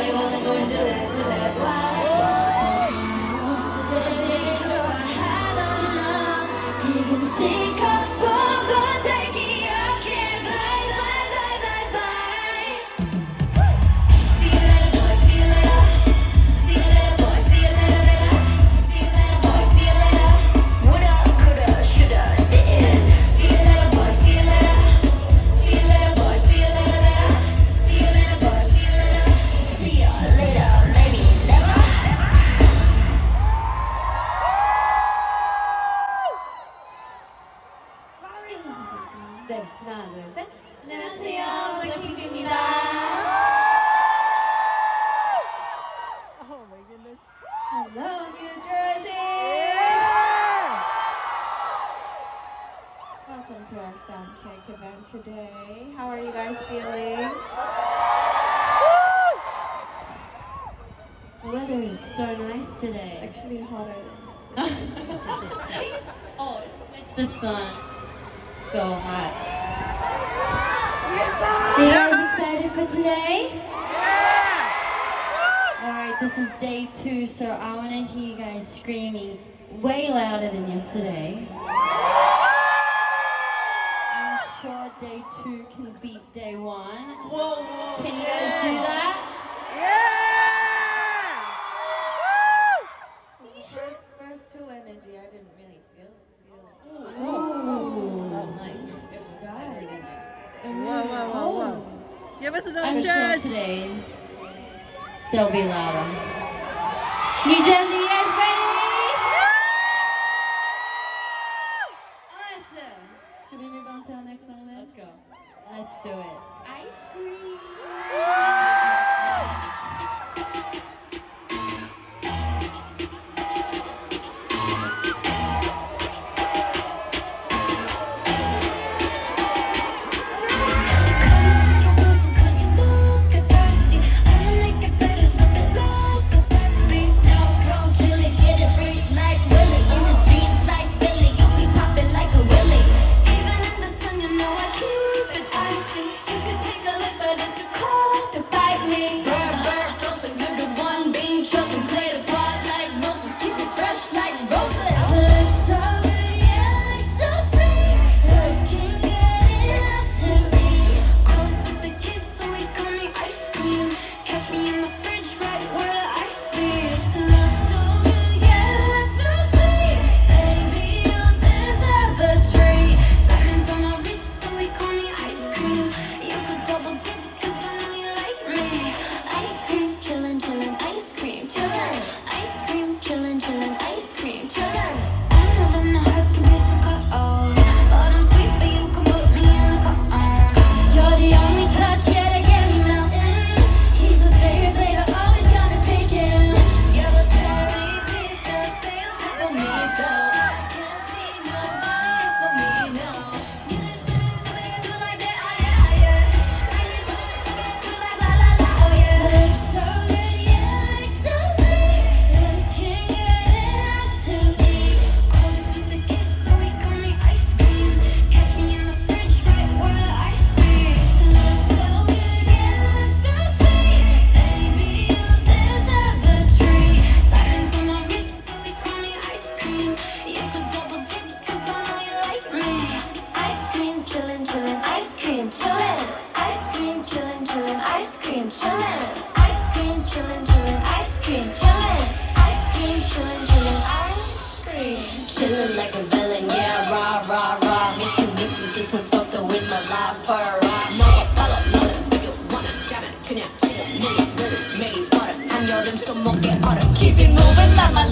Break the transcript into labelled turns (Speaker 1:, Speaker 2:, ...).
Speaker 1: I wanna go and do it, why? 지금 시컷 보고 잘 기억해 Bye bye bye bye bye See you later boy, see you later See you later boy, see you later later See you later boy, see you later Woulda, coulda, shoulda, did See you later boy, see you later See you later boy, see you later later See you later boy, see you later See you later, maybe never 네, 하나, 둘, 셋. 안녕하세요, 블랙핑크입니다.
Speaker 2: Oh my goodness.
Speaker 1: Hello, New Jersey. Welcome to our sound check event today. How are you guys feeling? The weather is so nice today. Actually, hotter than yesterday. It's the sun. So hot. Are you guys excited for today? Alright, this is day 2, so I want to hear you guys screaming way louder than yesterday. I'm sure day 2 can beat day 1.
Speaker 3: Whoa, whoa.
Speaker 1: Can you guys do that? First 2 energy, I didn't really feel. Like, it was better than
Speaker 2: Whoa. Give us another
Speaker 1: I'm sure
Speaker 2: chance.
Speaker 1: today they'll be louder. New Jersey, you guys ready? Awesome. Should we move on to our next song then?
Speaker 3: Let's go.
Speaker 1: Let's do it. Ice cream. Chillin' like a villain, yeah, rah, rah, rah. 미친 뒤통 속도 with my life for a ride. 너가 빨라, 너는 이거 원한다면 그냥 지금 millies, 매일 버릇. 한여름 손목에 얼어. Keep it moving like my